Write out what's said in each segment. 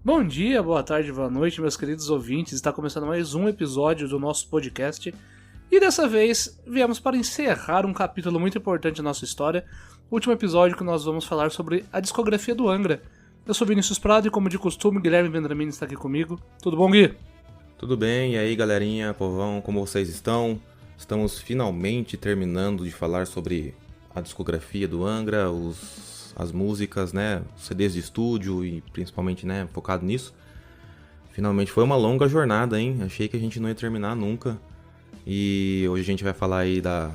Bom dia, boa tarde, boa noite, meus queridos ouvintes. Está começando mais um episódio do nosso podcast. E dessa vez, viemos para encerrar um capítulo muito importante da nossa história. O último episódio que nós vamos falar sobre a discografia do Angra. Eu sou Vinícius Prado e, como de costume, Guilherme Vendramini está aqui comigo. Tudo bom, Gui? Tudo bem, e aí galerinha, povão, como vocês estão? Estamos finalmente terminando de falar sobre a discografia do Angra, as músicas, né, os CDs de estúdio e principalmente, né, focado nisso. Finalmente foi uma longa jornada, hein? Achei que a gente não ia terminar nunca. E hoje a gente vai falar aí da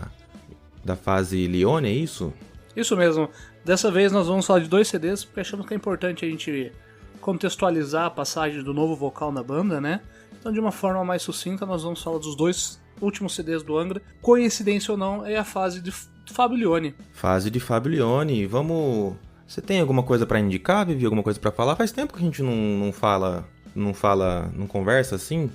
fase Lione, é isso? Isso mesmo. Dessa vez nós vamos falar de 2 CDs, porque achamos que é importante a gente contextualizar a passagem do novo vocal na banda, né? Então, de uma forma mais sucinta, nós vamos falar dos 2 últimos CDs do Angra. Coincidência ou não, é a fase de Fábio Lione. Fase de Fábio Lione. Vamos... Você tem alguma coisa pra indicar, Vivi? Alguma coisa pra falar? Faz tempo que a gente não conversa assim.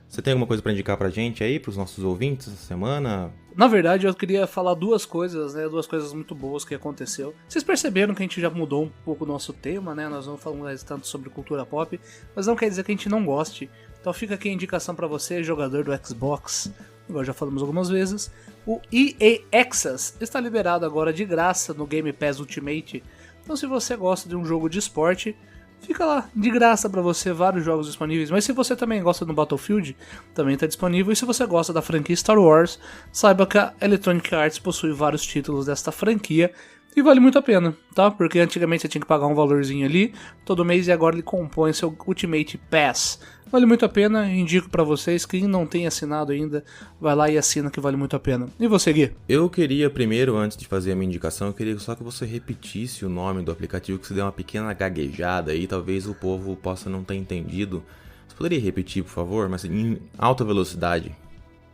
Você tem alguma coisa pra indicar pra gente aí, pros nossos ouvintes essa semana? Na verdade, eu queria falar 2 coisas, né? 2 coisas muito boas que aconteceu. Vocês perceberam que a gente já mudou um pouco o nosso tema, né? Nós não falamos mais tanto sobre cultura pop, mas não quer dizer que a gente não goste. Então fica aqui a indicação pra você, jogador do Xbox, igual já falamos algumas vezes. O EA Access está liberado agora de graça no Game Pass Ultimate. Então se você gosta de um jogo de esporte, fica lá, de graça pra você, vários jogos disponíveis. Mas se você também gosta do Battlefield, também tá disponível. E se você gosta da franquia Star Wars, saiba que a Electronic Arts possui vários títulos desta franquia. E vale muito a pena, tá? Porque antigamente você tinha que pagar um valorzinho ali todo mês, e agora ele compõe seu Ultimate Pass. Vale muito a pena, indico pra vocês. Quem não tem assinado ainda, vai lá e assina, que vale muito a pena. E você, Gui? Eu queria primeiro, antes de fazer a minha indicação, eu queria só que você repetisse o nome do aplicativo, que você deu uma pequena gaguejada aí, talvez o povo possa não ter entendido. Você poderia repetir, por favor, mas em alta velocidade?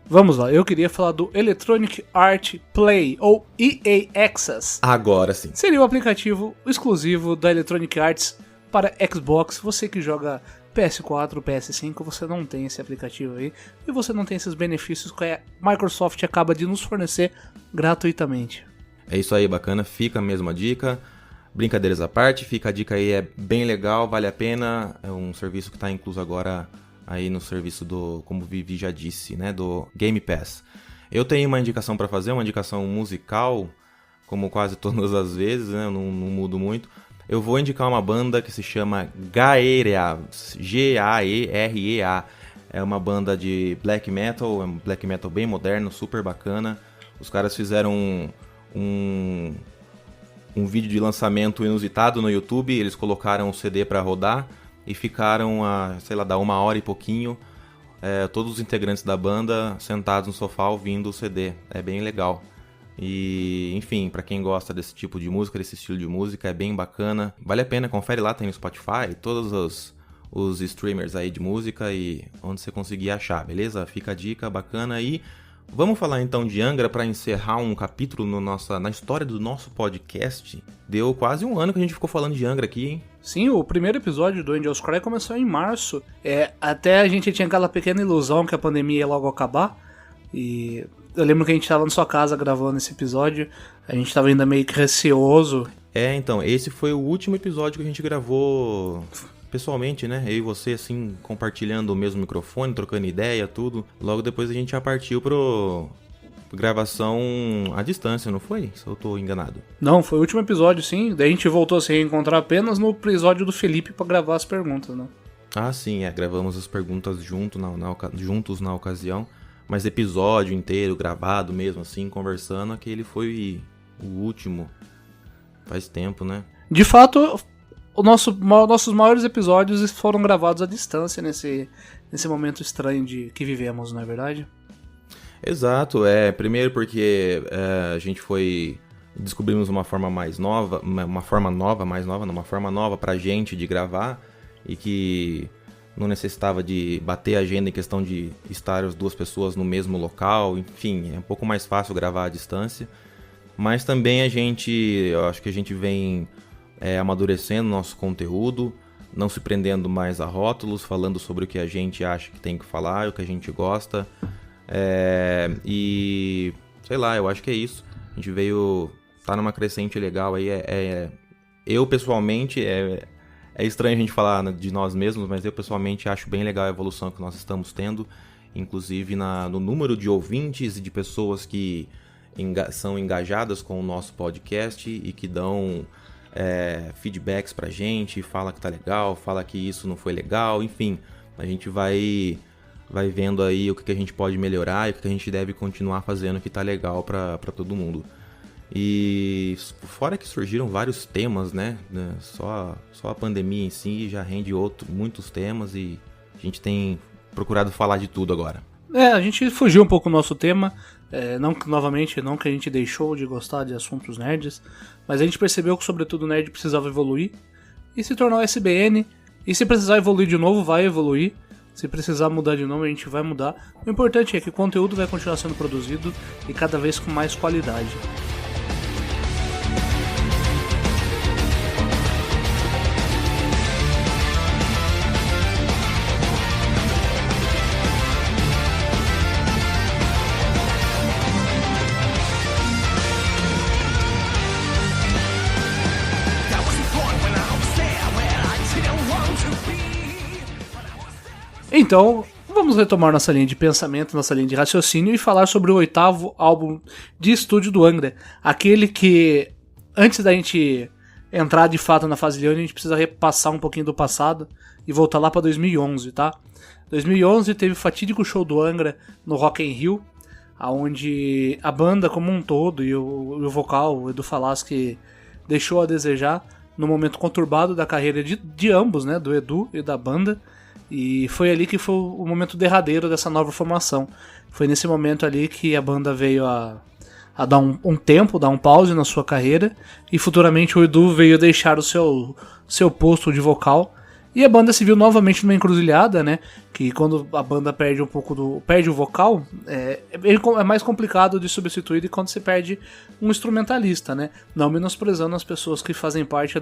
Vamos lá, eu queria falar do Electronic Art Play, ou EA Access. Agora sim. Seria o aplicativo exclusivo da Electronic Arts para Xbox. Você que joga PS4, PS5, você não tem esse aplicativo aí, e você não tem esses benefícios que a Microsoft acaba de nos fornecer gratuitamente. É isso aí, bacana, fica a mesma dica. Brincadeiras à parte, fica a dica aí, é bem legal, vale a pena. É um serviço que está incluso agora aí no serviço do, como o Vivi já disse, né, do Game Pass. Eu tenho uma indicação para fazer, uma indicação musical, como quase todas as vezes, né, eu não mudo muito. Eu vou indicar uma banda que se chama Gaerea, Gaerea. É uma banda de black metal, é um black metal bem moderno, super bacana. Os caras fizeram um vídeo de lançamento inusitado no YouTube, eles colocaram o CD para rodar e ficaram sei lá, 1 hora e pouquinho, todos os integrantes da banda sentados no sofá ouvindo o CD. É bem legal. E, enfim, pra quem gosta desse tipo de música, desse estilo de música, é bem bacana. Vale a pena, confere lá, tem no Spotify, todos os streamers aí de música e onde você conseguir achar, beleza? Fica a dica, bacana aí. Vamos falar então de Angra para encerrar um capítulo na história do nosso podcast. Deu quase 1 ano que a gente ficou falando de Angra aqui, hein? Sim, o primeiro episódio do Angels Cry começou em março. Até a gente tinha aquela pequena ilusão que a pandemia ia logo acabar. E eu lembro que a gente tava na sua casa gravando esse episódio. A gente tava ainda meio que receoso. Então, esse foi o último episódio que a gente gravou pessoalmente, né? Eu e você, assim, compartilhando o mesmo microfone, trocando ideia, tudo. Logo depois a gente já partiu pro gravação à distância, não foi? Se eu tô enganado. Não, foi o último episódio, sim. Daí a gente voltou a se reencontrar apenas no episódio do Felipe pra gravar as perguntas, né? Ah, sim, gravamos as perguntas juntos na ocasião. Mas episódio inteiro, gravado mesmo, assim, conversando, aquele foi o último. Faz tempo, né? De fato, nossos maiores episódios foram gravados à distância nesse momento estranho de que vivemos, não é verdade? Exato, primeiro porque a gente descobrimos uma forma mais nova, uma forma nova pra gente de gravar, e que não necessitava de bater a agenda em questão de estar as 2 pessoas no mesmo local, enfim, é um pouco mais fácil gravar à distância. Mas também eu acho que a gente vem amadurecendo nosso conteúdo, não se prendendo mais a rótulos, falando sobre o que a gente acha que tem que falar, o que a gente gosta. E sei lá, eu acho que é isso. A gente tá numa crescente legal aí. Eu pessoalmente É estranho a gente falar de nós mesmos, mas eu pessoalmente acho bem legal a evolução que nós estamos tendo, inclusive no número de ouvintes e de pessoas que são engajadas com o nosso podcast e que dão feedbacks pra gente, fala que tá legal, fala que isso não foi legal, enfim, a gente vai vendo aí o que a gente pode melhorar e o que a gente deve continuar fazendo que tá legal pra todo mundo. E fora que surgiram vários temas, né? Só a pandemia em si já rende muitos temas e a gente tem procurado falar de tudo agora. A gente fugiu um pouco do nosso tema, não que a gente deixou de gostar de assuntos nerds, mas a gente percebeu que sobretudo o nerd precisava evoluir e se tornar o SBN, e se precisar evoluir de novo, vai evoluir. Se precisar mudar de nome, a gente vai mudar. O importante é que o conteúdo vai continuar sendo produzido e cada vez com mais qualidade. Então, vamos retomar nossa linha de pensamento, nossa linha de raciocínio e falar sobre o 8º álbum de estúdio do Angra. Aquele que, antes da gente entrar de fato na fase Leone, a gente precisa repassar um pouquinho do passado e voltar lá para 2011, tá? 2011 teve o fatídico show do Angra no Rock in Rio, onde a banda como um todo e o vocal, o Edu Falaschi, deixou a desejar no momento conturbado da carreira de ambos, né? Do Edu e da banda. E foi ali que foi o momento derradeiro dessa nova formação. Foi nesse momento ali que a banda veio a dar um tempo, dar um pause na sua carreira. E futuramente o Edu veio deixar o seu posto de vocal. E a banda se viu novamente numa encruzilhada, né? Que quando a banda perde perde o vocal, é mais complicado de substituir do que quando se perde um instrumentalista, né? Não menosprezando as pessoas que fazem parte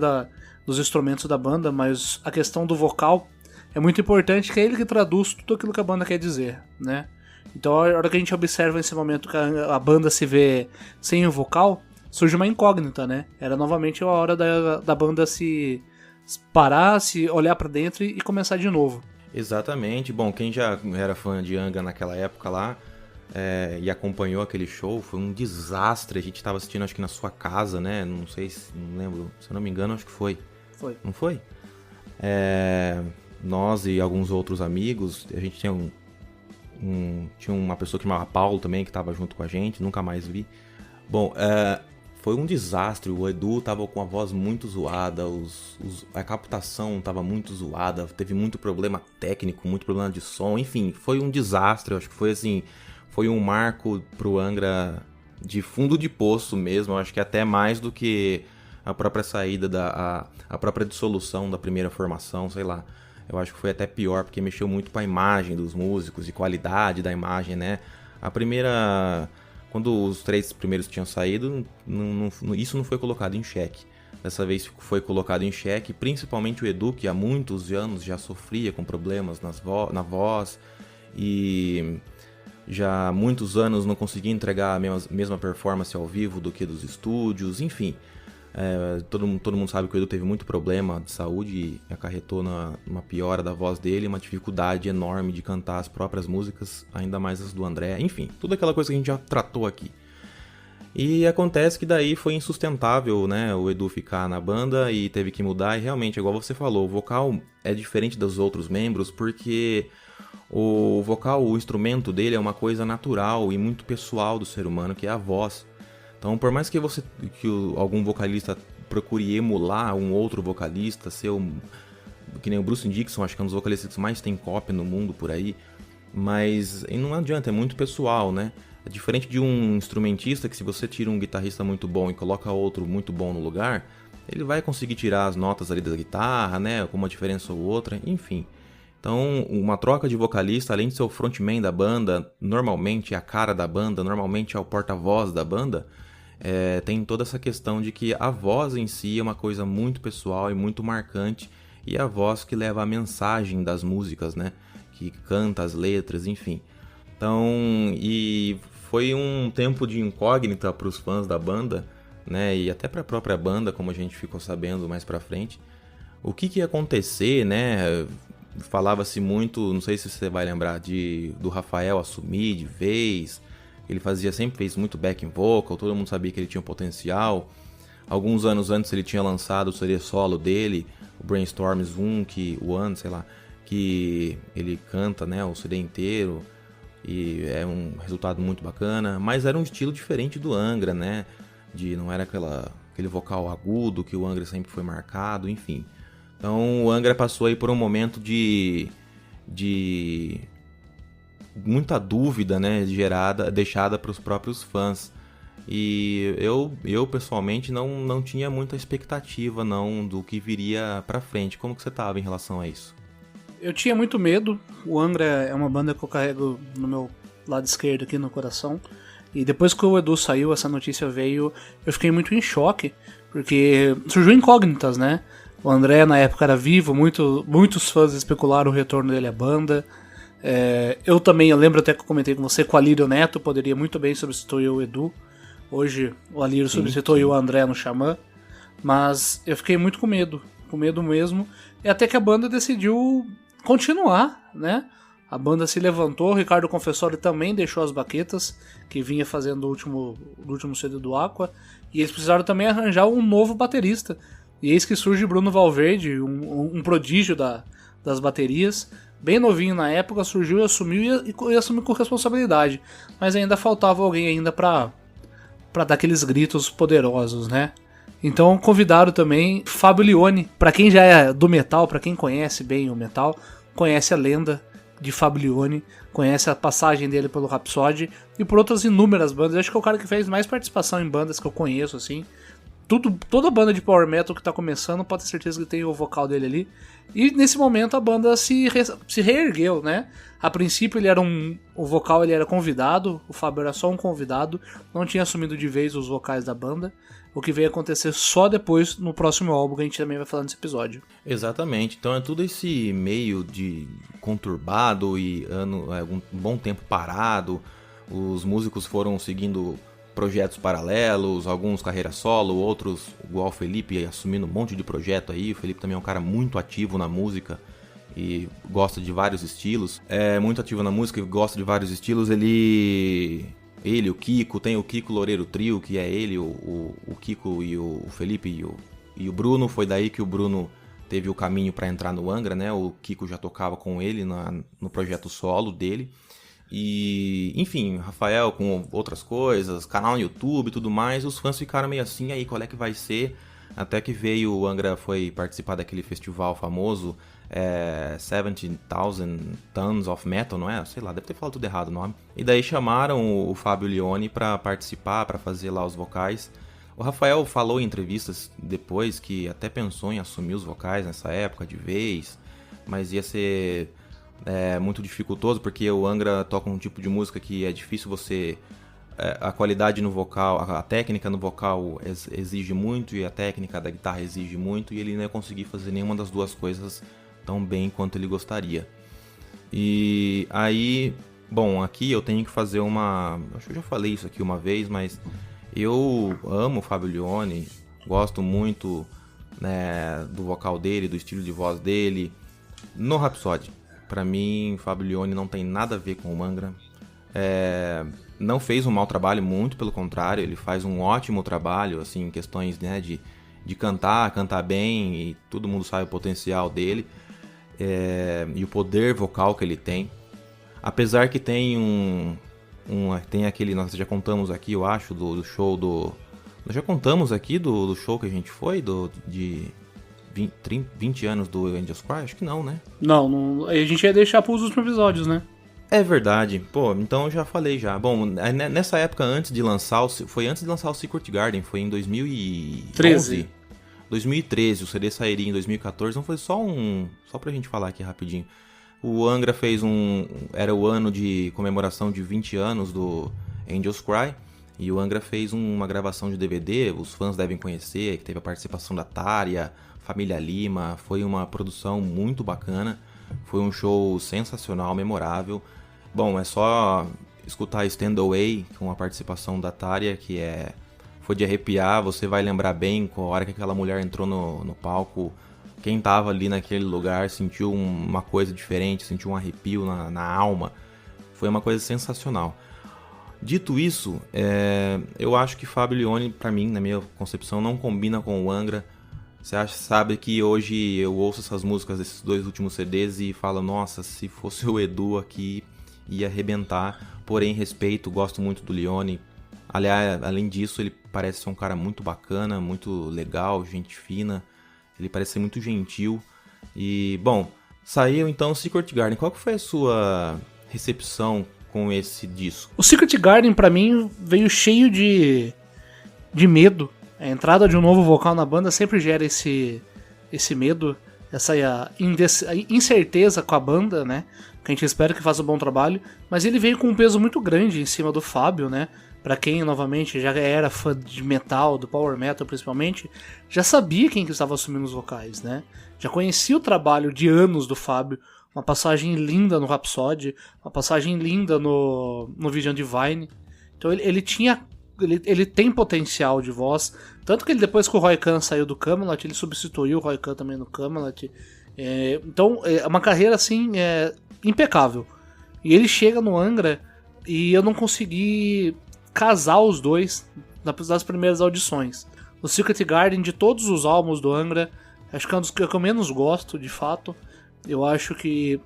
dos instrumentos da banda, mas a questão do vocal é muito importante, que é ele que traduz tudo aquilo que a banda quer dizer, né? Então, a hora que a gente observa esse momento que a banda se vê sem o vocal, surge uma incógnita, né? Era novamente a hora da banda se parar, se olhar pra dentro e começar de novo. Exatamente. Bom, quem já era fã de Angra naquela época lá e acompanhou aquele show, foi um desastre. A gente tava assistindo, acho que na sua casa, né? Não sei, não lembro. Se eu não me engano, acho que foi. Foi. Não foi? Nós e alguns outros amigos, a gente tinha tinha uma pessoa que chamava Paulo também, que estava junto com a gente, nunca mais vi. Bom, foi um desastre, o Edu tava com a voz muito zoada, a captação tava muito zoada, teve muito problema técnico, muito problema de som, enfim, foi um desastre, eu acho que foi assim, foi um marco pro Angra de fundo de poço mesmo, eu acho que até mais do que a própria saída, a própria dissolução da primeira formação, sei lá. Eu acho que foi até pior, porque mexeu muito com a imagem dos músicos e qualidade da imagem, né? A primeira... Quando os 3 primeiros tinham saído, isso não foi colocado em xeque. Dessa vez foi colocado em xeque, principalmente o Edu, que há muitos anos já sofria com problemas na voz e já há muitos anos não conseguia entregar a mesma performance ao vivo do que dos estúdios, enfim... todo mundo sabe que o Edu teve muito problema de saúde e acarretou numa piora da voz dele, uma dificuldade enorme de cantar as próprias músicas, ainda mais as do André, enfim, tudo aquela coisa que a gente já tratou aqui. E acontece que daí foi insustentável, né, o Edu ficar na banda e teve que mudar, e realmente, igual você falou, o vocal é diferente dos outros membros porque o vocal, o instrumento dele é uma coisa natural e muito pessoal do ser humano, que é a voz. Então, por mais que algum vocalista procure emular um outro vocalista, que nem o Bruce Dickinson, acho que é um dos vocalistas que mais tem cópia no mundo por aí, mas não adianta, é muito pessoal, né? É diferente de um instrumentista que, se você tira um guitarrista muito bom e coloca outro muito bom no lugar, ele vai conseguir tirar as notas ali da guitarra, né? Com uma diferença ou outra, enfim. Então, uma troca de vocalista, além de ser o frontman da banda, normalmente é a cara da banda, normalmente é o porta-voz da banda, tem toda essa questão de que a voz em si é uma coisa muito pessoal e muito marcante, e é a voz que leva a mensagem das músicas, né? Que canta as letras, enfim. Então, e foi um tempo de incógnita para os fãs da banda, né? E até para a própria banda, como a gente ficou sabendo mais pra frente, o que ia acontecer, né? Falava-se muito, não sei se você vai lembrar, do Rafael assumir de vez. Ele sempre fez muito backing vocal, todo mundo sabia que ele tinha um potencial. Alguns anos antes ele tinha lançado o CD solo dele, o Brainstorms 1, que ele canta, né, o CD inteiro, e é um resultado muito bacana, mas era um estilo diferente do Angra, né? Não era aquele vocal agudo que o Angra sempre foi marcado, enfim. Então o Angra passou aí por um momento de muita dúvida, né, deixada para os próprios fãs. E eu pessoalmente não tinha muita expectativa não do que viria pra frente. Como que você tava em relação a isso? Eu tinha muito medo. O Angra é uma banda que eu carrego no meu lado esquerdo aqui no coração. E depois que o Edu saiu, essa notícia veio, eu fiquei muito em choque, porque surgiu incógnitas, né? O André na época era vivo, muitos fãs especularam o retorno dele à banda. Eu lembro até que eu comentei com você que o Alírio Neto poderia muito bem substituir o Edu. Hoje o Alírio substituiu o André no Xamã. Mas eu fiquei muito com medo mesmo. E até que a banda decidiu continuar, né? A banda se levantou, o Ricardo Confessori também deixou as baquetas, que vinha fazendo o último CD do Aqua, e eles precisaram também arranjar um novo baterista. E eis que surge Bruno Valverde, um prodígio das baterias, bem novinho na época, surgiu e assumiu e assumiu com responsabilidade. Mas ainda faltava alguém ainda pra dar aqueles gritos poderosos, né? Então convidaram também Fábio Lione. Pra quem já é do metal, pra quem conhece bem o metal, conhece a lenda de Fábio Lione, conhece a passagem dele pelo Rhapsody e por outras inúmeras bandas. Eu acho que é o cara que fez mais participação em bandas que eu conheço, assim. Toda banda de power metal que tá começando pode ter certeza que tem o vocal dele ali. E nesse momento a banda se reergueu, né? A princípio o vocal ele era convidado, o Fábio era só um convidado, não tinha assumido de vez os vocais da banda. O que veio acontecer só depois no próximo álbum que a gente também vai falar nesse episódio. Exatamente, então é tudo esse meio de conturbado e um bom tempo parado. Os músicos foram seguindo projetos paralelos, alguns carreira solo, outros, igual o Felipe, assumindo um monte de projeto aí. O Felipe também é um cara muito ativo na música e gosta de vários estilos. É muito ativo na música e gosta de vários estilos. Ele, o Kiko, tem o Kiko Loureiro Trio, que é ele, o Kiko e o Felipe e o Bruno. Foi daí que o Bruno teve o caminho para entrar no Angra, né? O Kiko já tocava com ele no projeto solo dele. E, enfim, Rafael com outras coisas, canal no YouTube e tudo mais, os fãs ficaram meio assim, aí qual é que vai ser? Até que veio, o Angra foi participar daquele festival famoso, 70,000 Tons of Metal, não é? Sei lá, deve ter falado tudo errado o nome. E daí chamaram o Fábio Lione pra participar, pra fazer lá os vocais. O Rafael falou em entrevistas depois que até pensou em assumir os vocais nessa época de vez, mas ia ser muito dificultoso, porque o Angra toca um tipo de música que é difícil você... a qualidade no vocal, a técnica no vocal exige muito, e a técnica da guitarra exige muito, e ele não ia conseguir fazer nenhuma das duas coisas tão bem quanto ele gostaria. E aí, bom, aqui eu tenho que fazer acho que eu já falei isso aqui uma vez, mas eu amo o Fábio Lione, gosto muito, né, do vocal dele, do estilo de voz dele. No Rhapsody, pra mim, Fábio Lione não tem nada a ver com o Angra. Não fez um mau trabalho, muito pelo contrário, ele faz um ótimo trabalho, assim, em questões, né, de cantar bem, e todo mundo sabe o potencial dele, e o poder vocal que ele tem. Apesar que tem tem aquele, nós já contamos aqui, eu acho, do show nós já contamos aqui do show que a gente foi, de 20 anos do Angels Cry? Acho que não, né? Não, a gente ia deixar para os últimos episódios, né? É verdade. Pô, então eu já falei já. Bom, nessa época, foi antes de lançar o Secret Garden, foi em 2013. 2013, o CD sairia em 2014, então foi só pra gente falar aqui rapidinho. O Angra era o ano de comemoração de 20 anos do Angels Cry, e o Angra fez uma gravação de DVD, os fãs devem conhecer, que teve a participação da Tária, Família Lima, foi uma produção muito bacana, foi um show sensacional, memorável. Bom, é só escutar Stand Away com a participação da Tária, que foi de arrepiar. Você vai lembrar bem com a hora que aquela mulher entrou no palco, quem tava ali naquele lugar sentiu uma coisa diferente, sentiu um arrepio na alma. Foi uma coisa sensacional. Dito isso, eu acho que Fábio Lione, pra mim, na minha concepção, não combina com o Angra. Você sabe que hoje eu ouço essas músicas desses 2 últimos CDs e falo, nossa, se fosse o Edu aqui, ia arrebentar. Porém, respeito, gosto muito do Lione. Aliás, além disso, ele parece ser um cara muito bacana, muito legal, gente fina. Ele parece ser muito gentil. E, bom, saiu então Secret Garden. Qual que foi a sua recepção com esse disco? O Secret Garden, pra mim, veio cheio de medo. A entrada de um novo vocal na banda sempre gera esse medo, essa incerteza com a banda, né? Que a gente espera que faça um bom trabalho. Mas ele veio com um peso muito grande em cima do Fábio, né? Pra quem, novamente, já era fã de metal, do power metal principalmente, já sabia quem que estava assumindo os vocais, né? Já conhecia o trabalho de anos do Fábio, uma passagem linda no Rhapsody, uma passagem linda no Vision Divine. Então ele tem potencial de voz, tanto que ele, depois que o Roy Khan saiu do Kamelot, ele substituiu o Roy Khan também no Kamelot. Então é uma carreira assim impecável. E ele chega no Angra e eu não consegui casar os dois nas primeiras audições. O Secret Garden, de todos os álbuns do Angra, acho que é um dos que eu menos gosto, de fato. Eu acho que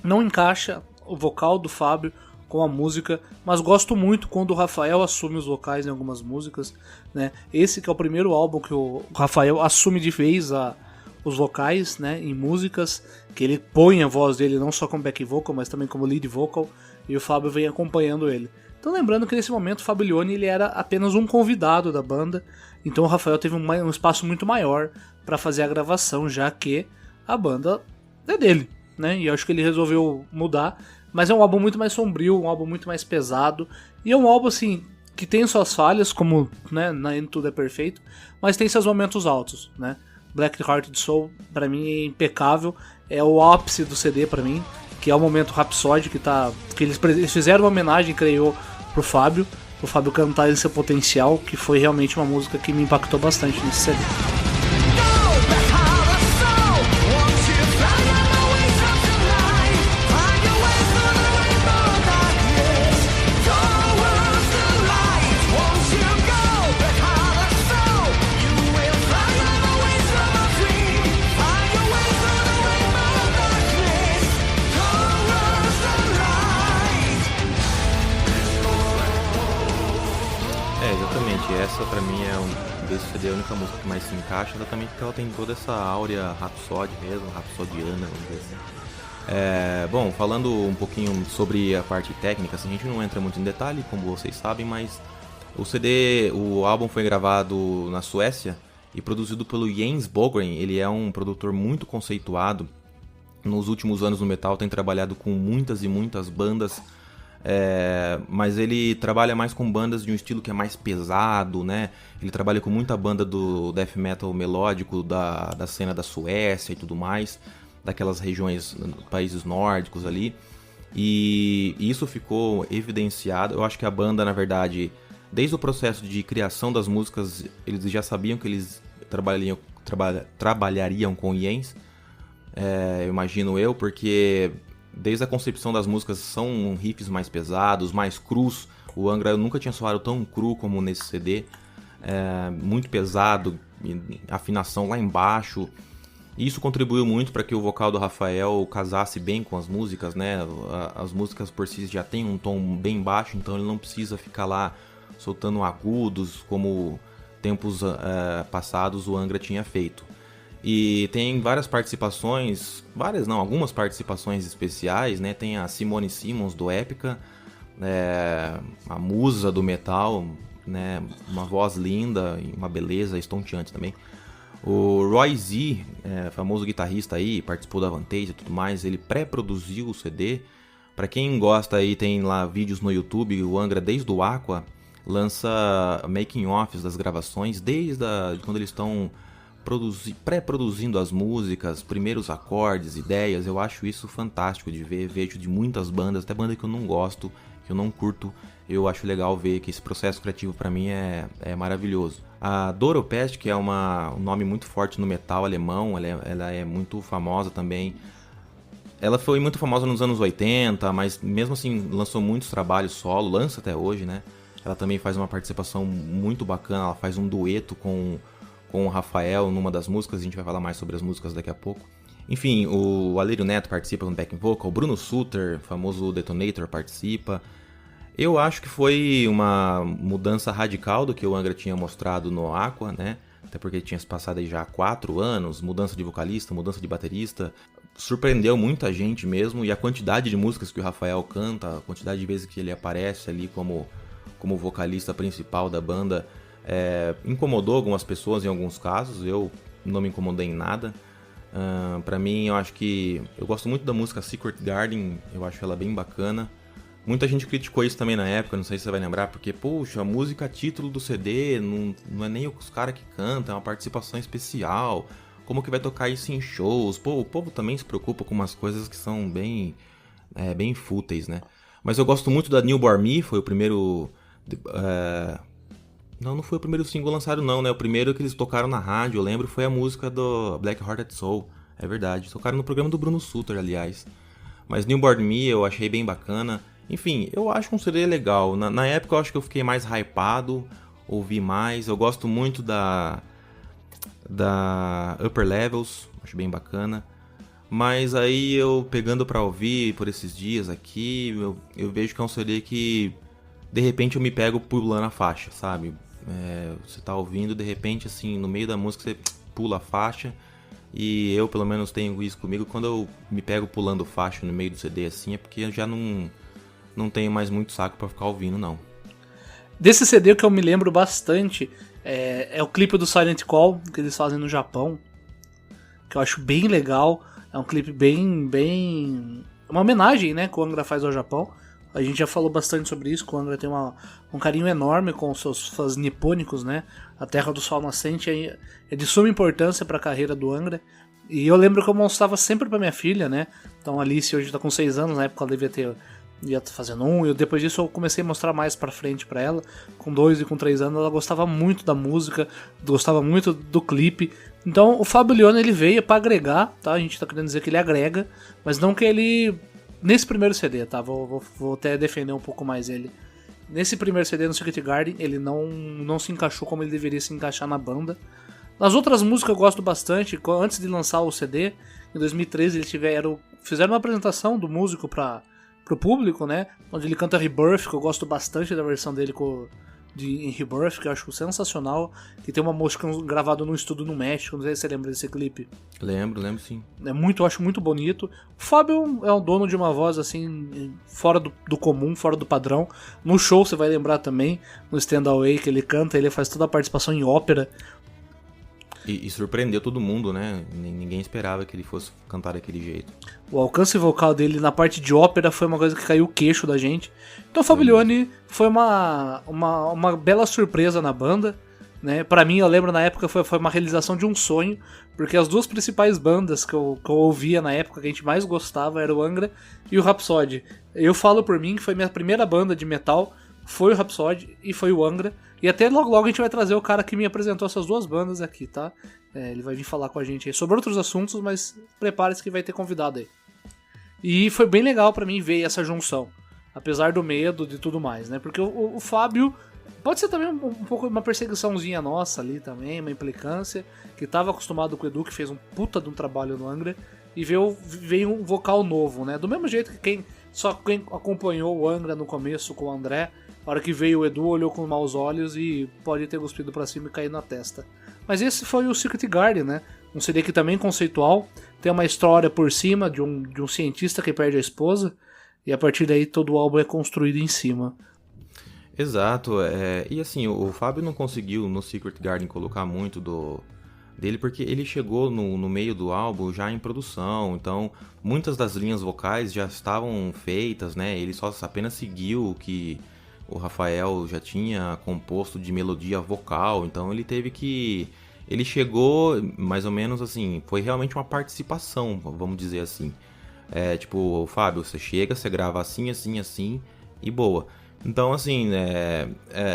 não encaixa o vocal do Fábio com a música, mas gosto muito quando o Rafael assume os vocais em algumas músicas, né? Esse que é o primeiro álbum que o Rafael assume de vez os vocais, né, em músicas, que ele põe a voz dele não só como back vocal, mas também como lead vocal, e o Fábio vem acompanhando ele. Então, lembrando que nesse momento o Fábio Lione ele era apenas um convidado da banda, então o Rafael teve um espaço muito maior para fazer a gravação, já que a banda é dele, né? E eu acho que ele resolveu mudar, mas é um álbum muito mais sombrio, um álbum muito mais pesado, e é um álbum assim que tem suas falhas, como, né, nem tudo é perfeito, mas tem seus momentos altos, né? Black Hearted Soul pra mim é impecável, é o ápice do CD pra mim, que é o momento Rhapsody que eles fizeram uma homenagem, creio, pro Fábio cantar em seu potencial, que foi realmente uma música que me impactou bastante nesse CD. Essa pra mim desse CD é a única música que mais se encaixa, exatamente porque ela tem toda essa áurea Rhapsody mesmo, rhapsodiana, vamos dizer assim. Bom, falando um pouquinho sobre a parte técnica, assim, a gente não entra muito em detalhe, como vocês sabem, mas o álbum foi gravado na Suécia e produzido pelo Jens Bogren. Ele é um produtor muito conceituado. Nos últimos anos no metal tem trabalhado com muitas e muitas bandas, mas ele trabalha mais com bandas de um estilo que é mais pesado, né? Ele trabalha com muita banda do death metal melódico da cena da Suécia e tudo mais, daquelas regiões, países nórdicos ali, e isso ficou evidenciado. Eu acho que a banda, na verdade, desde o processo de criação das músicas, eles já sabiam que eles trabalhariam com Jens, imagino eu, porque desde a concepção das músicas são riffs mais pesados, mais crus. O Angra nunca tinha soado tão cru como nesse CD, muito pesado, afinação lá embaixo. Isso contribuiu muito para que o vocal do Rafael casasse bem com as músicas, né? As músicas por si já tem um tom bem baixo, então ele não precisa ficar lá soltando agudos como tempos passados o Angra tinha feito. E tem várias participações, algumas participações especiais, né? Tem a Simone Simmons do Epica, a musa do metal, né? Uma voz linda e uma beleza estonteante também. O Roy Z, famoso guitarrista aí, participou da Vantage e tudo mais, ele pré-produziu o CD. Pra quem gosta aí, tem lá vídeos no YouTube, o Angra desde o Aqua lança making-offs das gravações, desde quando eles estão pré-produzindo as músicas, primeiros acordes, ideias. Eu acho isso fantástico de ver, vejo de muitas bandas, até banda que eu não gosto, eu não curto, eu acho legal ver que esse processo criativo pra mim é maravilhoso. A Doro Pest, que é um nome muito forte no metal alemão, ela é muito famosa também. Ela foi muito famosa nos anos 80, mas mesmo assim lançou muitos trabalhos solo, lança até hoje, né? Ela também faz uma participação muito bacana, ela faz um dueto com o Rafael numa das músicas, a gente vai falar mais sobre as músicas daqui a pouco. Enfim, o Alírio Neto participa no backing vocal, o Bruno Sutter, famoso Detonator, participa. Eu acho que foi uma mudança radical do que o Angra tinha mostrado no Aqua, né? Até porque tinha se passado aí já 4 anos, mudança de vocalista, mudança de baterista. Surpreendeu muita gente mesmo, e a quantidade de músicas que o Rafael canta, a quantidade de vezes que ele aparece ali como vocalista principal da banda, incomodou algumas pessoas em alguns casos. Eu não me incomodei em nada. Pra mim, eu acho que... Eu gosto muito da música Secret Garden, eu acho ela bem bacana. Muita gente criticou isso também na época, não sei se você vai lembrar, porque, poxa, a música título do CD não é nem os caras que cantam, é uma participação especial. Como que vai tocar isso em shows? Pô, o povo também se preocupa com umas coisas que são bem fúteis, né? Mas eu gosto muito da Newborn Me, foi o primeiro... Não foi o primeiro single lançado não, né? O primeiro que eles tocaram na rádio, eu lembro, foi a música do Black Hearted Soul. É verdade, tocaram no programa do Bruno Sutter, aliás. Mas Newborn Me eu achei bem bacana. Enfim, eu acho um CD legal. Na época eu acho que eu fiquei mais hypado, ouvi mais. Eu gosto muito da Upper Levels, acho bem bacana. Mas aí eu pegando pra ouvir por esses dias aqui, eu vejo que é um CD que de repente eu me pego pulando a faixa, sabe? Você tá ouvindo, de repente assim, no meio da música você pula a faixa. E eu pelo menos tenho isso comigo, quando eu me pego pulando faixa no meio do CD assim, é porque eu já não tenho mais muito saco pra ficar ouvindo, não. Desse CD que eu me lembro bastante é o clipe do Silent Call, que eles fazem no Japão, que eu acho bem legal. É um clipe bem... uma homenagem, né, que o Angra faz ao Japão. A gente já falou bastante sobre isso, que o Angra tem um carinho enorme com os seus fãs nipônicos, né? A Terra do Sol Nascente é de suma importância para a carreira do Angra. E eu lembro que eu mostrava sempre para minha filha, né? Então a Alice hoje tá com 6 anos, na época ela ia fazendo 1, e depois disso eu comecei a mostrar mais pra frente pra ela. Com 2 e com 3 anos ela gostava muito da música, gostava muito do clipe. Então o Fábio Lione, ele veio pra agregar, tá? A gente tá querendo dizer que ele agrega, mas não que ele... Nesse primeiro CD, tá? Vou até defender um pouco mais ele. Nesse primeiro CD, no Secret Garden, ele não se encaixou como ele deveria se encaixar na banda. Nas outras músicas eu gosto bastante. Antes de lançar o CD, em 2013 eles fizeram uma apresentação do músico pro público, né? Onde ele canta Rebirth, que eu gosto bastante da versão dele em Rebirth, que eu acho sensacional. Que tem uma música gravada num estúdio no México, não sei se você lembra desse clipe. Lembro sim. Eu acho muito bonito. O Fábio é um dono de uma voz assim, fora do comum, fora do padrão. No show você vai lembrar também, no Stand Away, que ele canta, ele faz toda a participação em ópera. E surpreendeu todo mundo, né? Ninguém esperava que ele fosse cantar daquele jeito. O alcance vocal dele na parte de ópera foi uma coisa que caiu o queixo da gente. Então o Fábio Lione foi uma bela surpresa na banda, né? Pra mim, eu lembro na época, foi uma realização de um sonho, porque as duas principais bandas que eu ouvia na época, que a gente mais gostava, era o Angra e o Rhapsody. Eu falo por mim que foi minha primeira banda de metal, foi o Rhapsody e foi o Angra. E até logo a gente vai trazer o cara que me apresentou essas duas bandas aqui, tá? Ele vai vir falar com a gente aí sobre outros assuntos, mas prepare-se que vai ter convidado aí. E foi bem legal pra mim ver essa junção, apesar do medo de tudo mais, né? Porque o Fábio pode ser também um pouco uma perseguiçãozinha nossa ali também, uma implicância, que tava acostumado com o Edu, que fez um puta de um trabalho no Angra, e veio um vocal novo, né? Do mesmo jeito que quem acompanhou o Angra no começo com o André, a hora que veio o Edu, olhou com maus olhos e pode ter cuspido pra cima e caído na testa. Mas esse foi o Secret Garden, né? Um CD que também é conceitual, tem uma história por cima de um cientista que perde a esposa, e a partir daí todo o álbum é construído em cima. Exato, e assim, o Fábio não conseguiu no Secret Garden colocar muito dele, porque ele chegou no meio do álbum já em produção, então muitas das linhas vocais já estavam feitas, né? Ele só apenas seguiu o que o Rafael já tinha composto de melodia vocal, então ele chegou mais ou menos assim, foi realmente uma participação, vamos dizer assim. Tipo, Fábio, você chega, você grava assim, assim, assim, e boa. Então, assim,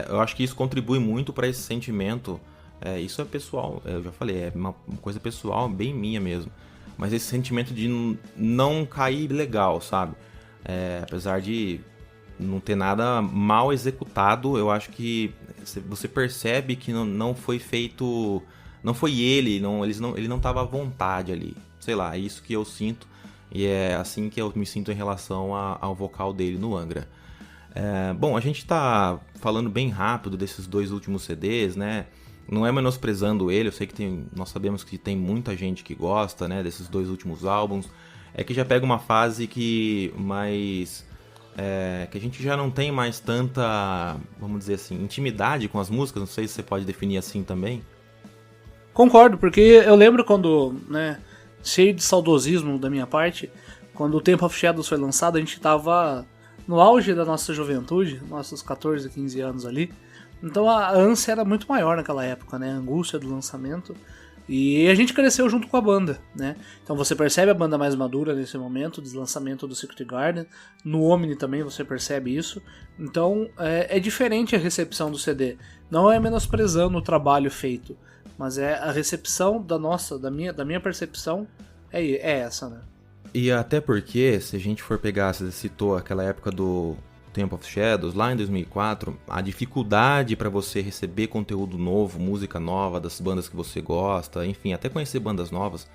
eu acho que isso contribui muito para esse sentimento. Isso é pessoal, eu já falei, é uma coisa pessoal, bem minha mesmo. Mas esse sentimento de não cair legal, sabe? Apesar de não ter nada mal executado, eu acho que você percebe que não foi feito... Não foi ele não estava à vontade ali. Sei lá, é isso que eu sinto. E é assim que eu me sinto em relação ao vocal dele no Angra. Bom, a gente tá falando bem rápido desses 2 últimos CDs, né? Não é menosprezando ele, eu sei que nós sabemos que tem muita gente que gosta, né, desses 2 últimos álbuns. É que já pega uma fase que a gente já não tem mais tanta, vamos dizer assim, intimidade com as músicas. Não sei se você pode definir assim também. Concordo, porque eu lembro quando, né, cheio de saudosismo da minha parte, quando o Temple of Shadows foi lançado, a gente tava no auge da nossa juventude, nossos 14, 15 anos ali. Então a ânsia era muito maior naquela época, né? A angústia do lançamento. E a gente cresceu junto com a banda, né? Então você percebe a banda mais madura nesse momento, do lançamento do Secret Garden. No Omni também você percebe isso. Então é diferente a recepção do CD. Não é menosprezando o trabalho feito, mas é a recepção da minha percepção é essa, né? E até porque, se a gente for pegar, você citou aquela época do Temple of Shadows, lá em 2004, a dificuldade para você receber conteúdo novo, música nova, das bandas que você gosta, enfim, até conhecer bandas novas.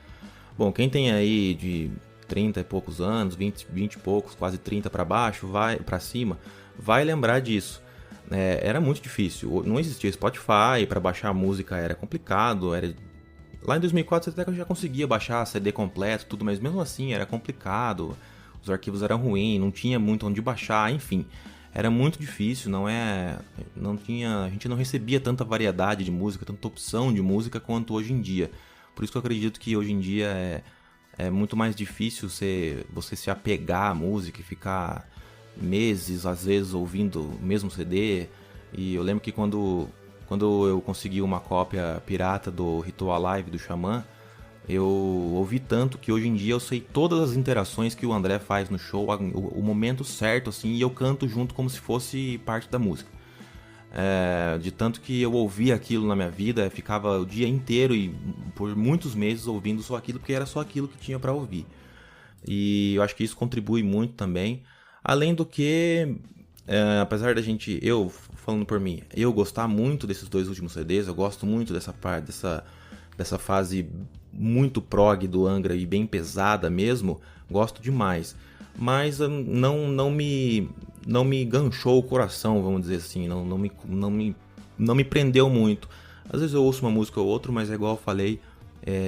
Bom, quem tem aí de 30 e poucos anos, 20 e poucos, quase 30 para baixo, vai para cima, vai lembrar disso. Era muito difícil, não existia Spotify, para baixar a música era complicado, Lá em 2004 você até já conseguia baixar CD completo, tudo, mas mesmo assim era complicado, os arquivos eram ruins, não tinha muito onde baixar, enfim, era muito difícil, a gente não recebia tanta variedade de música, tanta opção de música quanto hoje em dia. Por isso que eu acredito que hoje em dia é muito mais difícil você se apegar à música e ficar meses, às vezes, ouvindo o mesmo CD. E eu lembro que quando eu consegui uma cópia pirata do Ritual Live do Xamã, eu ouvi tanto que hoje em dia eu sei todas as interações que o André faz no show, o momento certo, assim, e eu canto junto como se fosse parte da música. De tanto que eu ouvia aquilo na minha vida, ficava o dia inteiro e por muitos meses ouvindo só aquilo, porque era só aquilo que tinha para ouvir. E eu acho que isso contribui muito também. Além do que, apesar da gente, eu falando por mim, eu gostar muito desses 2 últimos CDs, eu gosto muito dessa parte, dessa fase muito prog do Angra e bem pesada mesmo, gosto demais. Mas não me ganchou o coração, vamos dizer assim, não me prendeu muito. Às vezes eu ouço uma música ou outra, mas é igual eu falei,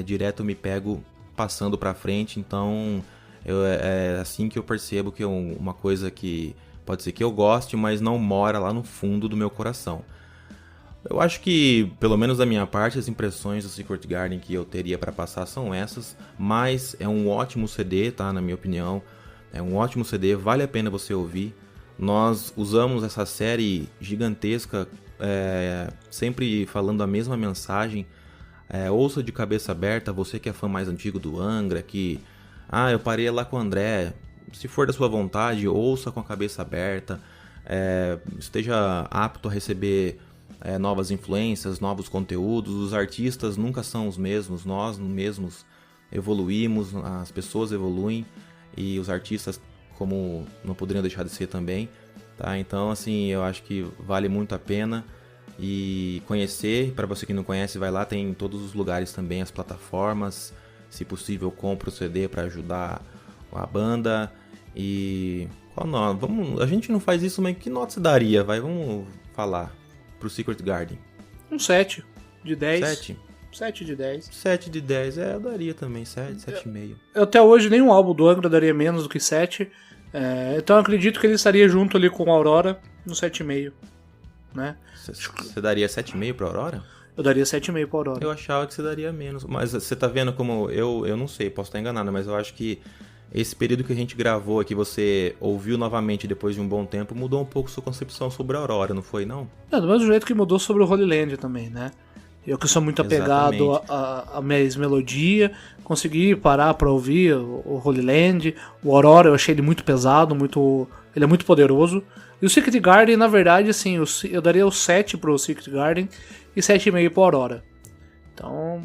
direto eu me pego passando pra frente, então é assim que eu percebo que é uma coisa que pode ser que eu goste, mas não mora lá no fundo do meu coração. Eu acho que, pelo menos da minha parte, as impressões do Secret Garden que eu teria para passar são essas, mas é um ótimo CD, tá? Na minha opinião, é um ótimo CD, vale a pena você ouvir. Nós usamos essa série gigantesca, sempre falando a mesma mensagem. Ouça de cabeça aberta, você que é fã mais antigo do Angra, que eu parei lá com o André. Se for da sua vontade, ouça com a cabeça aberta, esteja apto a receber novas influências, novos conteúdos. Os artistas nunca são os mesmos, nós mesmos evoluímos, as pessoas evoluem e os artistas como não poderiam deixar de ser também, tá? Então, assim, eu acho que vale muito a pena e conhecer. Para você que não conhece, vai lá, tem em todos os lugares também as plataformas. Se possível, compre o CD para ajudar a banda. E qual nota? A gente não faz isso, mas que nota você daria? Vamos falar pro Secret Garden. Um 7 de 10. 7? 7 de 10. 7 de 10, eu daria também, 7, 7,5. Eu até hoje nenhum álbum do Angra daria menos do que 7. Então eu acredito que ele estaria junto ali com a Aurora no 7,5. Né? Você daria 7,5 pra Aurora? Eu daria 7,5 pra Aurora. Eu achava que você daria menos. Mas você tá vendo como... Eu não sei, posso estar enganado, mas eu acho que esse período que a gente gravou aqui, você ouviu novamente depois de um bom tempo, mudou um pouco sua concepção sobre a Aurora, não foi, não? Do mesmo jeito que mudou sobre o Holy Land também, né? Eu que sou muito apegado a minha melodia, consegui parar pra ouvir o Holy Land. O Aurora eu achei ele muito pesado, ele é muito poderoso. E o Secret Garden, na verdade, assim, eu daria o 7 pro Secret Garden e 7,5 pro Aurora. Então,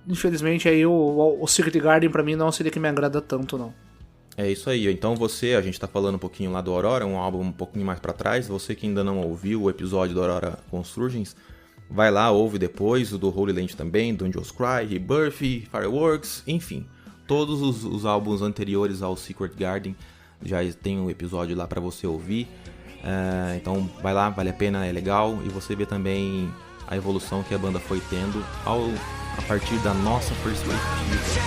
infelizmente, aí o Secret Garden pra mim não seria que me agrada tanto, não. É isso aí. Então a gente tá falando um pouquinho lá do Aurora, um álbum um pouquinho mais pra trás. Você que ainda não ouviu o episódio do Aurora Consurgence, vai lá, ouve depois, o do Holy Land também, Dungeons Cry, Rebirth, Fireworks, enfim. Todos os álbuns anteriores ao Secret Garden já tem um episódio lá pra você ouvir. Então vai lá, vale a pena, é legal. E você vê também a evolução que a banda foi tendo a partir da nossa perspectiva.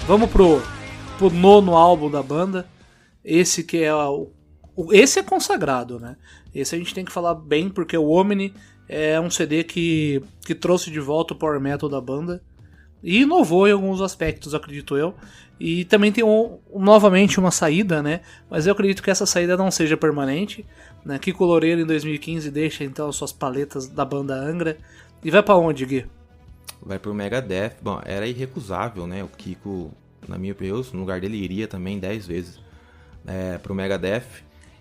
Vamos pro 9º álbum da banda. Esse que é esse é consagrado, né? Esse a gente tem que falar bem, porque o Omni é um CD que trouxe de volta o power metal da banda e inovou em alguns aspectos, acredito eu. E também tem novamente uma saída, né? Mas eu acredito que essa saída não seja permanente, né? Kiko Loureiro em 2015 deixa então suas paletas da banda Angra e vai pra onde, Gui? Vai pro Megadeth. Bom, era irrecusável, né? O Kiko, na minha opinião, no lugar dele iria também 10 vezes pro Megadeth.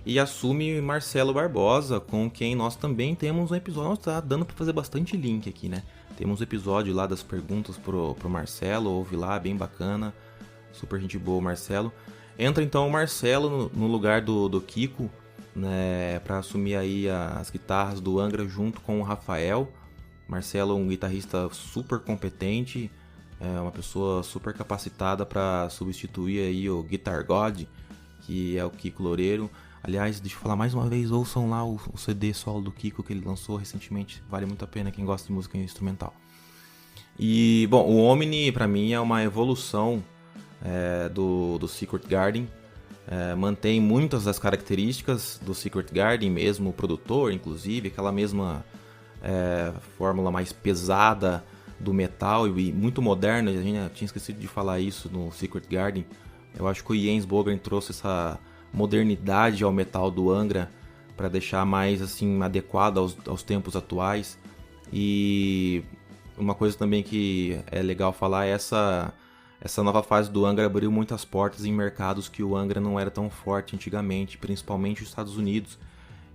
E assume Marcelo Barbosa, com quem nós também temos um episódio. Nossa, tá dando pra fazer bastante link aqui, né? Temos um episódio lá das perguntas pro Marcelo, ouve lá, bem bacana. Super gente boa o Marcelo. Entra então o Marcelo no lugar do Kiko, né? Pra assumir aí as guitarras do Angra junto com o Rafael. Marcelo é um guitarrista super competente, é uma pessoa super capacitada para substituir aí o Guitar God, que é o Kiko Loureiro. Aliás, deixa eu falar mais uma vez, ouçam lá o CD solo do Kiko que ele lançou recentemente, vale muito a pena quem gosta de música instrumental. E, bom, o Omni para mim é uma evolução do Secret Garden, mantém muitas das características do Secret Garden, mesmo o produtor, inclusive, aquela mesma fórmula mais pesada do metal e muito moderna. A gente tinha esquecido de falar isso no Secret Garden. Eu acho que o Jens Bogren trouxe essa modernidade ao metal do Angra para deixar mais assim adequado aos tempos atuais. E uma coisa também que é legal falar é essa nova fase do Angra abriu muitas portas em mercados que o Angra não era tão forte antigamente, principalmente os Estados Unidos,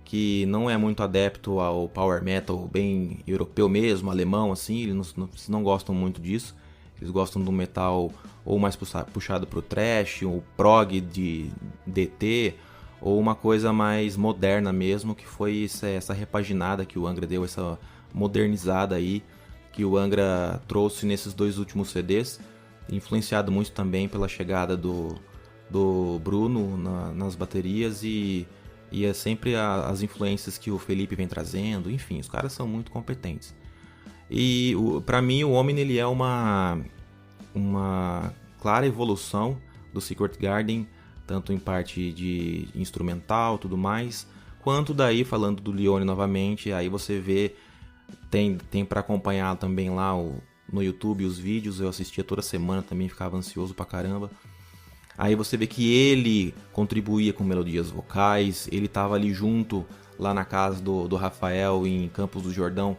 que não é muito adepto ao power metal bem europeu mesmo, alemão, assim, eles não gostam muito disso. Eles gostam do metal ou mais puxado pro thrash, ou prog de DT, ou uma coisa mais moderna mesmo, que foi essa repaginada que o Angra deu, essa modernizada aí, que o Angra trouxe nesses 2 últimos CDs, influenciado muito também pela chegada do Bruno nas baterias e é sempre as influências que o Felipe vem trazendo, enfim, os caras são muito competentes. E pra mim o Omni ele é uma clara evolução do Secret Garden, tanto em parte de instrumental, tudo mais, quanto daí, falando do Lione novamente, aí você vê, tem para acompanhar também lá no YouTube os vídeos, eu assistia toda semana também, ficava ansioso pra caramba. Aí você vê que ele contribuía com melodias vocais, ele estava ali junto, lá na casa do Rafael, em Campos do Jordão,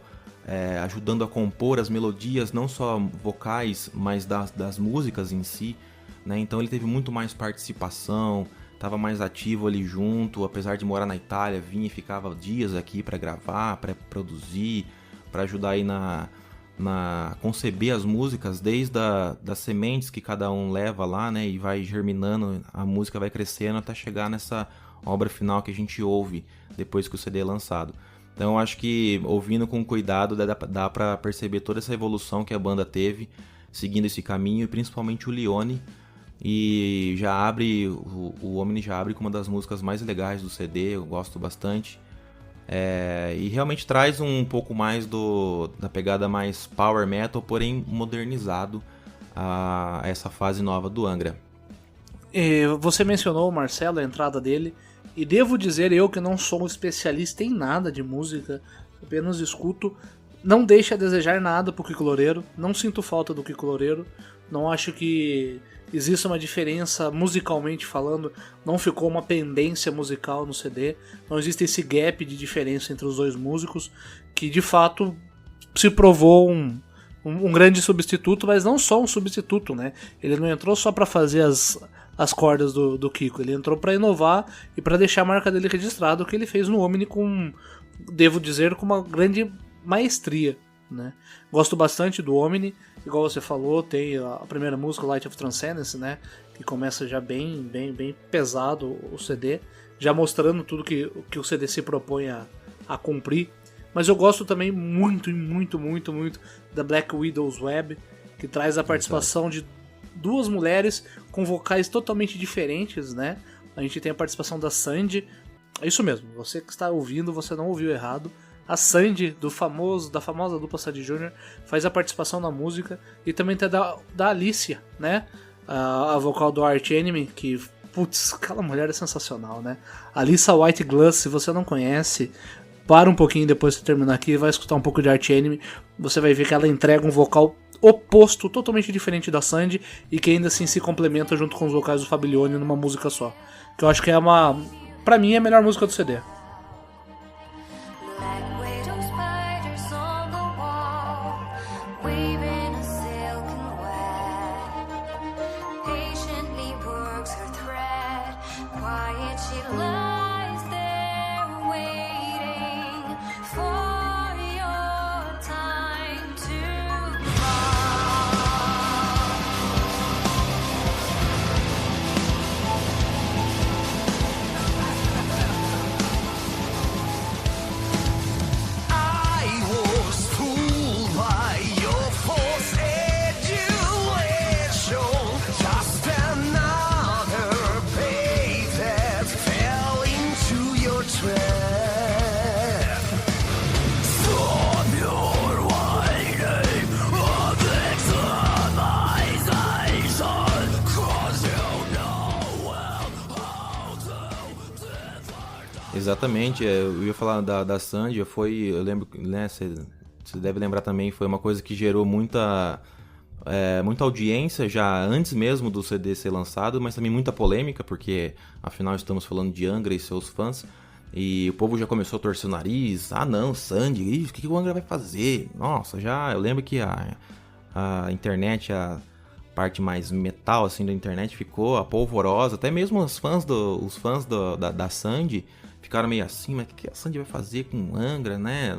ajudando a compor as melodias, não só vocais, mas das músicas em si, né? Então ele teve muito mais participação, estava mais ativo ali junto, apesar de morar na Itália, vinha e ficava dias aqui para gravar, para produzir, para ajudar aí na conceber as músicas, desde das sementes que cada um leva lá, né, e vai germinando, a música vai crescendo até chegar nessa obra final que a gente ouve depois que o CD é lançado. Então eu acho que ouvindo com cuidado dá pra perceber toda essa evolução que a banda teve seguindo esse caminho, e principalmente o Lione, e já abre, o Omni já abre com uma das músicas mais legais do CD, eu gosto bastante. E realmente traz um pouco mais da pegada mais power metal, porém modernizado a essa fase nova do Angra. Você mencionou, Marcelo, a entrada dele, e devo dizer, eu que não sou um especialista em nada de música, apenas escuto, não deixa a desejar nada pro Kiko Loureiro, não sinto falta do Kiko Loureiro, não acho que existe uma diferença musicalmente falando, não ficou uma pendência musical no CD, não existe esse gap de diferença entre os dois músicos, que de fato se provou um grande substituto, mas não só um substituto, né? Ele não entrou só pra fazer as cordas do Kiko, ele entrou pra inovar e pra deixar a marca dele registrada, o que ele fez no Omni com, devo dizer, com uma grande maestria, né? Gosto bastante do Omni, igual você falou, tem a primeira música, Light of Transcendence, né? Que começa já bem pesado o CD, já mostrando tudo que o CD se propõe a cumprir. Mas eu gosto também muito da Black Widow's Web, que traz a participação de duas mulheres com vocais totalmente diferentes, né? A gente tem a participação da Sandy, é isso mesmo, você que está ouvindo, você não ouviu errado. A Sandy, da famosa dupla Sandy Jr., faz a participação na música, e também tem da Alicia, né? A vocal do Arch Enemy, que, putz, aquela mulher é sensacional, né? Alyssa White Glass, se você não conhece, para um pouquinho depois de terminar aqui e vai escutar um pouco de Arch Enemy, você vai ver que ela entrega um vocal oposto, totalmente diferente da Sandy, e que ainda assim se complementa junto com os vocais do Fabbilione numa música só. Que eu acho que pra mim, é a melhor música do CD. Exatamente, eu ia falar da Sandy, eu lembro, né, você deve lembrar também, foi uma coisa que gerou muita audiência já antes mesmo do CD ser lançado, mas também muita polêmica, porque afinal estamos falando de Angra e seus fãs, e o povo já começou a torcer o nariz, não, Sandy, o que o Angra vai fazer? Nossa, eu lembro que a internet, a parte mais metal assim da internet ficou apolvorosa, até mesmo os fãs da Sandy ficaram meio assim, mas o que a Sandy vai fazer com Angra, né?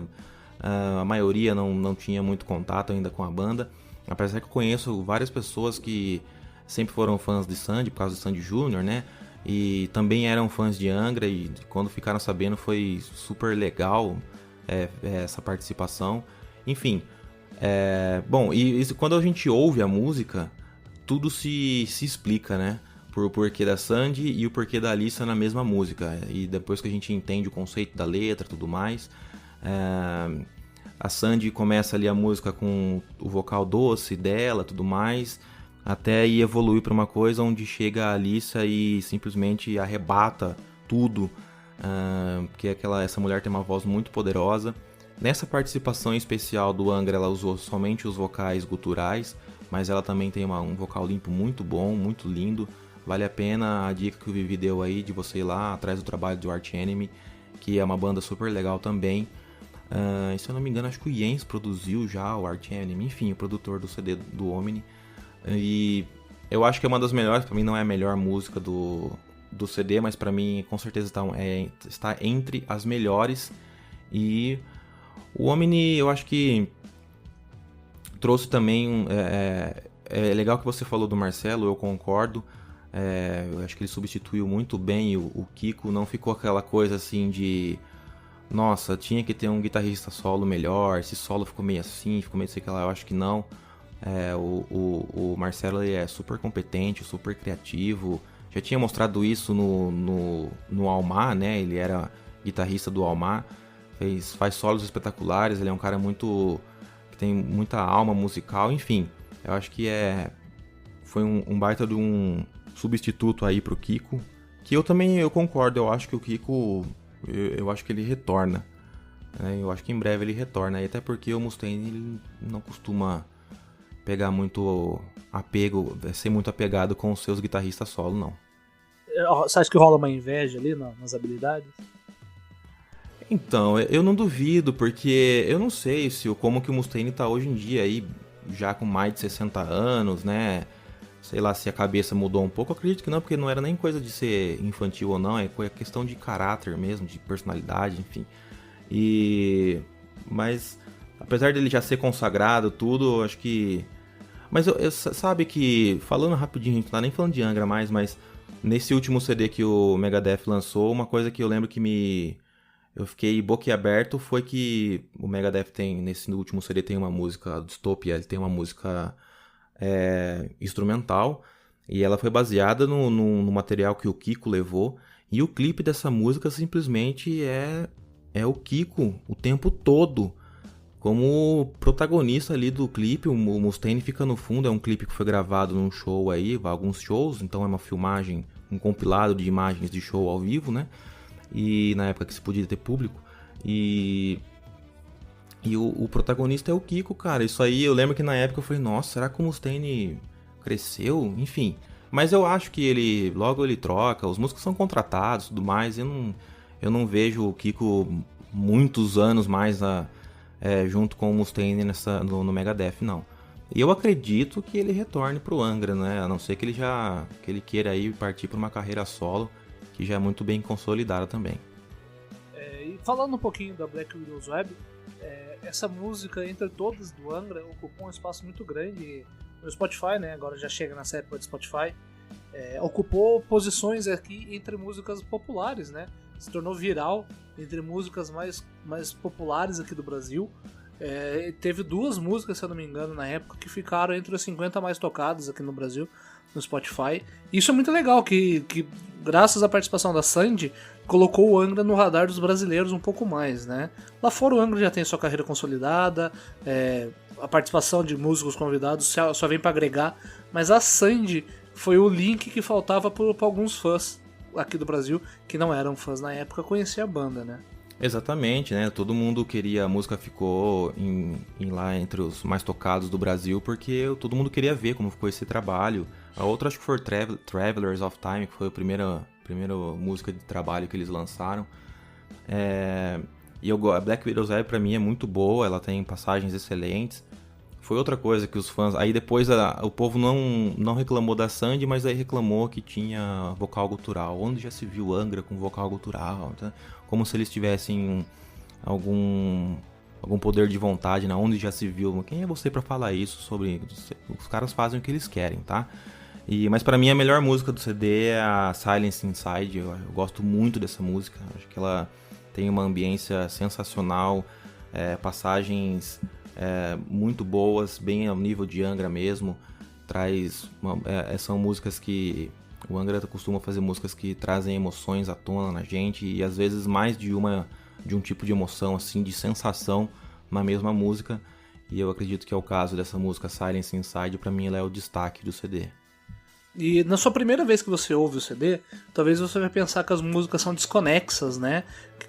A maioria não tinha muito contato ainda com a banda, apesar que eu conheço várias pessoas que sempre foram fãs de Sandy, por causa de Sandy Jr., né? E também eram fãs de Angra, e quando ficaram sabendo foi super legal essa participação. Enfim, bom, e quando a gente ouve a música, tudo se explica, né? Por porquê da Sandy e o porquê da Alyssa na mesma música. E depois que a gente entende o conceito da letra e tudo mais, a Sandy começa ali a música com o vocal doce dela, tudo mais, até ir evoluir para uma coisa onde chega a Alyssa e simplesmente arrebata tudo, porque essa mulher tem uma voz muito poderosa. Nessa participação especial do Angra, ela usou somente os vocais guturais, mas ela também tem um vocal limpo muito bom, muito lindo. Vale a pena a dica que o Vivi deu aí de você ir lá atrás do trabalho do Arch Enemy, que é uma banda super legal também. Se eu não me engano, acho que o Jens produziu já o Arch Enemy, enfim, o produtor do CD do Omni. E eu acho que é uma das melhores, pra mim não é a melhor música do CD, mas pra mim com certeza está entre as melhores. E o Omni, eu acho que trouxe também... É legal que você falou do Marcelo, eu concordo. Eu acho que ele substituiu muito bem o Kiko, não ficou aquela coisa assim de... Nossa, tinha que ter um guitarrista solo melhor, esse solo ficou meio assim, ficou meio sei que lá, eu acho que não. O Marcelo ele é super competente, super criativo, já tinha mostrado isso no Almar, né? Ele era guitarrista do Almar, faz solos espetaculares, ele é um cara que tem muita alma musical, enfim. Eu acho que foi um baita de um substituto aí pro Kiko, que eu concordo, eu acho que o Kiko, eu acho que ele retorna. Eu acho que em breve ele retorna, até porque o Mustaine ele não costuma pegar muito apego, ser muito apegado com os seus guitarristas solo, não. Você acha que rola uma inveja ali nas habilidades? Então, eu não duvido, porque eu não sei como que o Mustaine tá hoje em dia aí, já com mais de 60 anos, né? Sei lá se a cabeça mudou um pouco, eu acredito que não, porque não era nem coisa de ser infantil ou não, é questão de caráter mesmo, de personalidade, enfim. Mas, apesar dele já ser consagrado, tudo, eu acho que... Mas sabe que, falando rapidinho, a gente não tá nem falando de Angra mais, mas nesse último CD que o Megadeth lançou, uma coisa que eu lembro que eu fiquei boquiaberto foi que o Megadeth nesse último CD tem uma música, Dystopia, ele tem uma música instrumental, e ela foi baseada no material que o Kiko levou, e o clipe dessa música simplesmente é o Kiko o tempo todo, como protagonista ali do clipe. O Mustaine fica no fundo, é um clipe que foi gravado num show aí, alguns shows, então é uma filmagem, um compilado de imagens de show ao vivo, né? E na época que se podia ter público. E o protagonista é o Kiko, cara. Isso aí, eu lembro que na época eu falei, nossa, será que o Mustaine cresceu? Enfim. Mas eu acho que logo ele troca, os músicos são contratados e tudo mais. Eu não vejo o Kiko muitos anos mais junto com o Mustaine no Megadeth, não. E eu acredito que ele retorne pro Angra, né? A não ser que ele queira aí partir para uma carreira solo, que já é muito bem consolidada também. E falando um pouquinho da Black Widow's Web, essa música, entre todas do Angra, ocupou um espaço muito grande no Spotify, né? Agora já chega nessa época de Spotify. Ocupou posições aqui entre músicas populares, né? Se tornou viral entre músicas mais populares aqui do Brasil. Teve 2 músicas, se eu não me engano, na época, que ficaram entre as 50 mais tocadas aqui no Brasil, no Spotify. Isso é muito legal, que graças à participação da Sandy, colocou o Angra no radar dos brasileiros um pouco mais, né? Lá fora o Angra já tem sua carreira consolidada, a participação de músicos convidados só vem para agregar, mas a Sandy foi o link que faltava para alguns fãs aqui do Brasil, que não eram fãs na época, conhecer a banda, né? Exatamente, né? Todo mundo queria, a música ficou lá entre os mais tocados do Brasil, porque todo mundo queria ver como ficou esse trabalho. A outra acho que foi Travelers of Time, que foi a primeira música de trabalho que eles lançaram. A Black Widow's Web pra mim é muito boa, ela tem passagens excelentes. Foi outra coisa que os fãs... Aí depois o povo não reclamou da Sandy, mas aí reclamou que tinha vocal gutural. Onde já se viu Angra com vocal gutural? Tá? Como se eles tivessem algum poder de vontade, né? Onde já se viu? Quem é você pra falar isso sobre... Os caras fazem o que eles querem, tá? Mas pra mim a melhor música do CD é a Silence Inside. Eu gosto muito dessa música. Acho que ela tem uma ambiência sensacional, passagens... muito boas, bem ao nível de Angra mesmo. São músicas que o Angra costuma fazer, músicas que trazem emoções à tona na gente, e às vezes mais de um tipo de emoção, assim, de sensação na mesma música. E eu acredito que é o caso dessa música Silence Inside. Pra mim ela é o destaque do CD. E na sua primeira vez que você ouve o CD, talvez você vai pensar que as músicas são desconexas, né? Que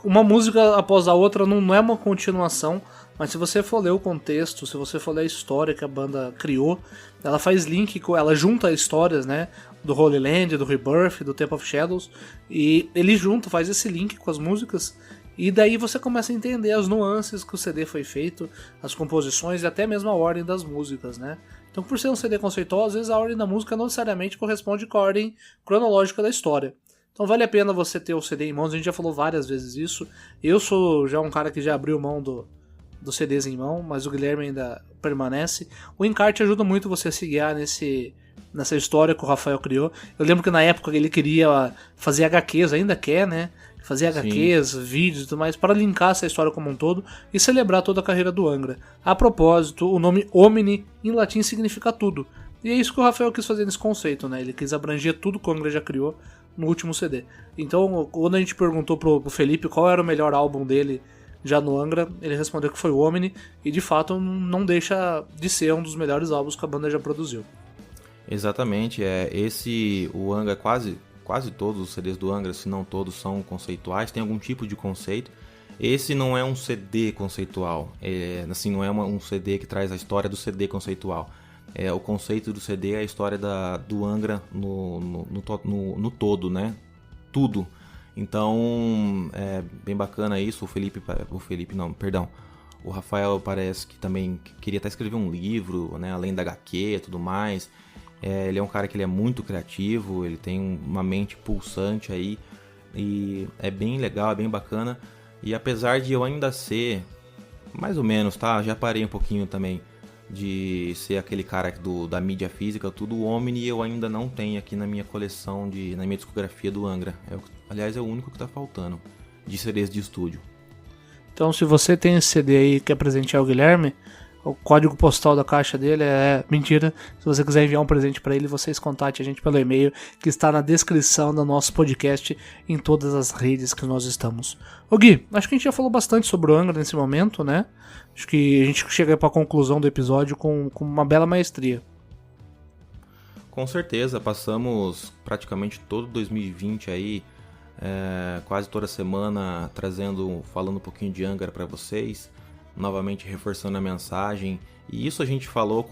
uma música após a outra não é uma continuação, mas se você for ler o contexto, se você for ler a história que a banda criou, ela faz link, ela junta histórias, né, do Holy Land, do Rebirth, do Temple of Shadows, e ele faz esse link com as músicas, e daí você começa a entender as nuances que o CD foi feito, as composições e até mesmo a ordem das músicas, né. Então, por ser um CD conceitual, às vezes a ordem da música não necessariamente corresponde com a ordem cronológica da história. Então vale a pena você ter o CD em mãos, a gente já falou várias vezes isso. Eu sou já um cara que já abriu mão dos CDs em mão, mas o Guilherme ainda permanece. O encarte ajuda muito você a se guiar nessa história que o Rafael criou. Eu lembro que na época ele queria fazer HQs, ainda quer, né? Fazer HQs, sim, vídeos e tudo mais, para linkar essa história como um todo e celebrar toda a carreira do Angra. A propósito, o nome Omni em latim significa tudo. E é isso que o Rafael quis fazer nesse conceito, né? Ele quis abranger tudo que o Angra já criou no último CD. Então, quando a gente perguntou pro Felipe qual era o melhor álbum dele já no Angra, ele respondeu que foi o Omni, e de fato não deixa de ser um dos melhores álbuns que a banda já produziu. Exatamente, o Angra, quase todos os CDs do Angra, se não todos, são conceituais, tem algum tipo de conceito. Esse não é um CD conceitual, assim, não é um CD que traz a história do CD conceitual. O conceito do CD é a história do Angra no todo, né? Tudo. Então, é bem bacana isso. O Rafael parece que também queria até escrever um livro, né? Além da HQ e tudo mais. Ele é um cara que ele é muito criativo, ele tem uma mente pulsante aí. E é bem legal, é bem bacana. E apesar de eu ainda ser, mais ou menos, tá? Já parei um pouquinho também de ser aquele cara da mídia física, tudo. O Omni eu ainda não tenho aqui na minha coleção, na minha discografia do Angra. Aliás, é o único que tá faltando de CDs de estúdio. Então, se você tem esse CD aí que quer presentear o Guilherme, o código postal da caixa dele é mentira. Se você quiser enviar um presente para ele, vocês contatem a gente pelo e-mail que está na descrição do nosso podcast em todas as redes que nós estamos. Ô Gui, acho que a gente já falou bastante sobre o Angra nesse momento, né? Acho que a gente chega para a conclusão do episódio com uma bela maestria. Com certeza, passamos praticamente todo 2020 aí, quase toda semana falando um pouquinho de Angra para vocês, novamente reforçando a mensagem. E isso a gente falou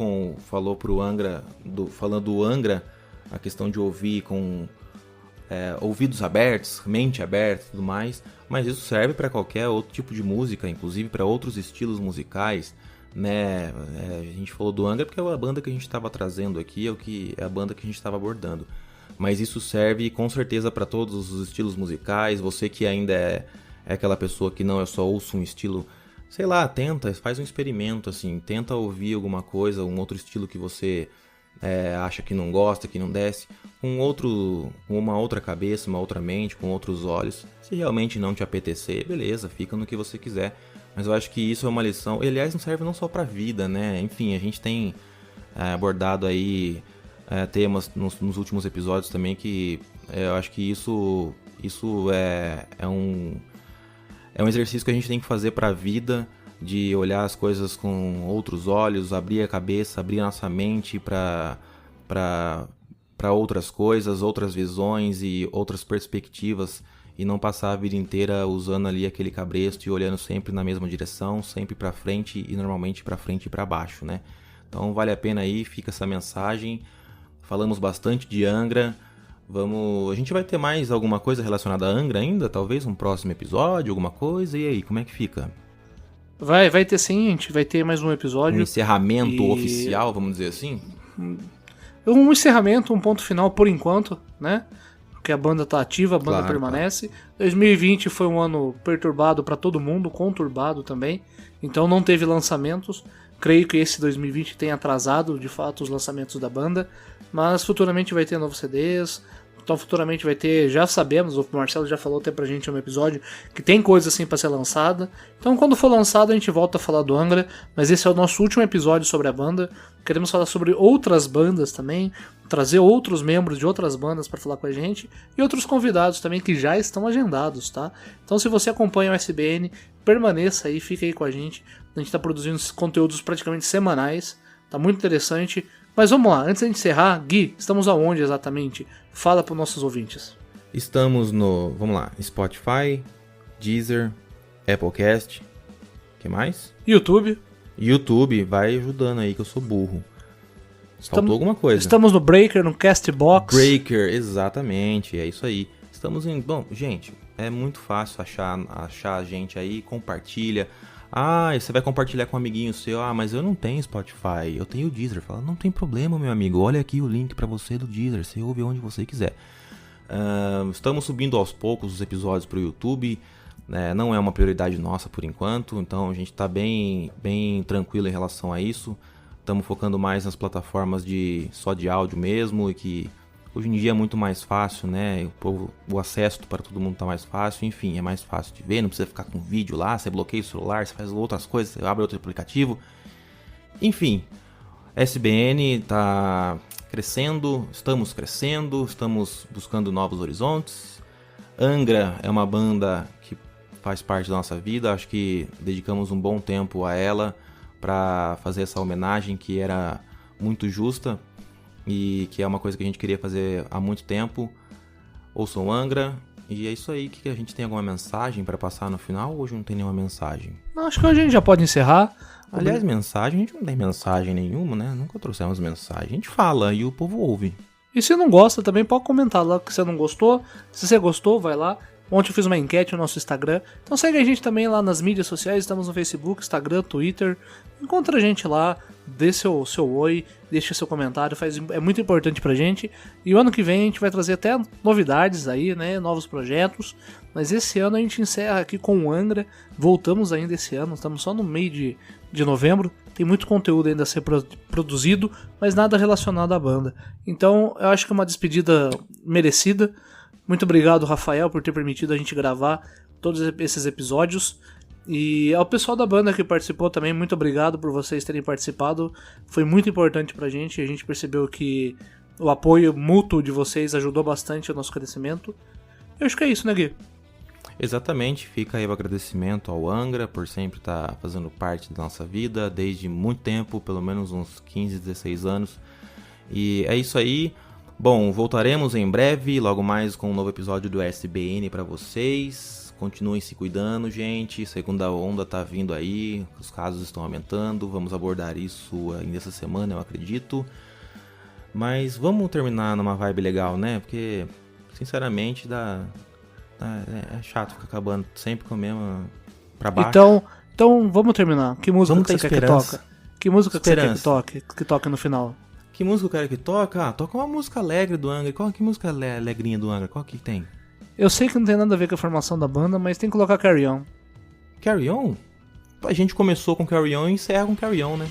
pro Angra, falando do Angra, a questão de ouvir com ouvidos abertos, mente aberta e tudo mais, mas isso serve para qualquer outro tipo de música, inclusive para outros estilos musicais, né? A gente falou do Angra porque é a banda que a gente estava trazendo aqui, é a banda que a gente estava abordando, mas isso serve com certeza para todos os estilos musicais. Você que ainda é aquela pessoa que não, eu só ouço um estilo, sei lá, faz um experimento, assim, tenta ouvir alguma coisa, um outro estilo que você acha que não gosta, que não desce, com uma outra cabeça, uma outra mente, com outros olhos. Se realmente não te apetecer, beleza, fica no que você quiser. Mas eu acho que isso é uma lição, e aliás não serve não só pra vida, né? Enfim, a gente tem abordado aí temas nos últimos episódios também que eu acho que isso é um exercício que a gente tem que fazer pra vida, de olhar as coisas com outros olhos, abrir a cabeça, abrir a nossa mente para outras coisas, outras visões e outras perspectivas, e não passar a vida inteira usando ali aquele cabresto e olhando sempre na mesma direção, sempre para frente e normalmente para frente e para baixo, né? Então vale a pena aí, fica essa mensagem. Falamos bastante de Angra. A gente vai ter mais alguma coisa relacionada a Angra ainda? Talvez um próximo episódio, alguma coisa? E aí, como é que fica? Vai ter sim, a gente vai ter mais um episódio. Um encerramento oficial, vamos dizer assim? Um encerramento, um ponto final por enquanto, né? Porque a banda tá ativa, a banda permanece. Claro. 2020 foi um ano perturbado para todo mundo, conturbado também. Então não teve lançamentos. Creio que esse 2020 tenha atrasado, de fato, os lançamentos da banda. Mas futuramente vai ter novos CDs. Então futuramente vai ter, já sabemos, o Marcelo já falou até pra gente no episódio, que tem coisa assim pra ser lançada. Então quando for lançado a gente volta a falar do Angra, mas esse é o nosso último episódio sobre a banda. Queremos falar sobre outras bandas também, trazer outros membros de outras bandas pra falar com a gente, e outros convidados também que já estão agendados, tá? Então se você acompanha o SBN, permaneça aí, fique aí com a gente. A gente tá produzindo conteúdos praticamente semanais, tá muito interessante. Mas vamos lá, antes de encerrar, Gui, estamos aonde exatamente? Fala para os nossos ouvintes. Estamos vamos lá, Spotify, Deezer, Applecast, que mais? YouTube, vai ajudando aí que eu sou burro. Faltou alguma coisa. Estamos no Breaker, no Castbox. Breaker, exatamente, é isso aí. Estamos em... Bom, gente, é muito fácil achar a gente aí, compartilha. Você vai compartilhar com um amiguinho seu. Mas eu não tenho Spotify, eu tenho o Deezer. Fala, não tem problema, meu amigo. Olha aqui o link pra você do Deezer. Você ouve onde você quiser. Estamos subindo aos poucos os episódios pro YouTube. Não é uma prioridade nossa por enquanto. Então a gente tá bem tranquilo em relação a isso. Estamos focando mais nas plataformas só de áudio mesmo. E que hoje em dia é muito mais fácil, né? O acesso para todo mundo tá mais fácil. Enfim, é mais fácil de ver. Não precisa ficar com vídeo lá. Você bloqueia o celular, você faz outras coisas, você abre outro aplicativo. Enfim, SBN tá crescendo, estamos buscando novos horizontes. Angra é uma banda que faz parte da nossa vida, acho que dedicamos um bom tempo a ela para fazer essa homenagem que era muito justa e que é uma coisa que a gente queria fazer há muito tempo. Ouçam Angra. E é isso aí, que a gente tem alguma mensagem para passar no final ou hoje não tem nenhuma mensagem? Não, acho que hoje a gente já pode encerrar. Aliás, mensagem, a gente não tem mensagem nenhuma, né? Nunca trouxemos mensagem. A gente fala e o povo ouve. E se não gosta também, pode comentar lá que você não gostou. Se você gostou, vai lá. Ontem eu fiz uma enquete no nosso Instagram. Então segue a gente também lá nas mídias sociais. Estamos no Facebook, Instagram, Twitter. Encontra a gente lá, dê seu oi, deixa seu comentário, é muito importante pra gente. E o ano que vem a gente vai trazer até novidades aí, né, novos projetos. Mas esse ano a gente encerra aqui com o Angra. Voltamos ainda esse ano, estamos só no meio de novembro. Tem muito conteúdo ainda a ser produzido, mas nada relacionado à banda. Então eu acho que é uma despedida merecida. Muito obrigado, Rafael, por ter permitido a gente gravar todos esses episódios. E ao pessoal da banda que participou também, muito obrigado por vocês terem participado. Foi muito importante pra gente. A gente percebeu que o apoio mútuo de vocês ajudou bastante o nosso crescimento. Eu acho que é isso, né, Gui? Exatamente, fica aí o agradecimento ao Angra por sempre estar fazendo parte da nossa vida desde muito tempo, pelo menos uns 15, 16 anos. E é isso aí. Bom, voltaremos em breve, logo mais com um novo episódio do SBN pra vocês. Continuem se cuidando, gente. Segunda onda tá vindo aí, os casos estão aumentando. Vamos abordar isso ainda essa semana, eu acredito. Mas vamos terminar numa vibe legal, né? Porque, sinceramente, é chato ficar acabando sempre com a mesma pra baixo. Então vamos terminar. Que música vamos que você quer que toque? Que música que você quer que toque no final? Que música eu quero que toque? Ah, toca uma música alegre do Angra. Que música alegrinha do Angra? Qual que tem? Eu sei que não tem nada a ver com a formação da banda, mas tem que colocar Carry On. Carry On? A gente começou com Carry On e encerra com Carry On, né?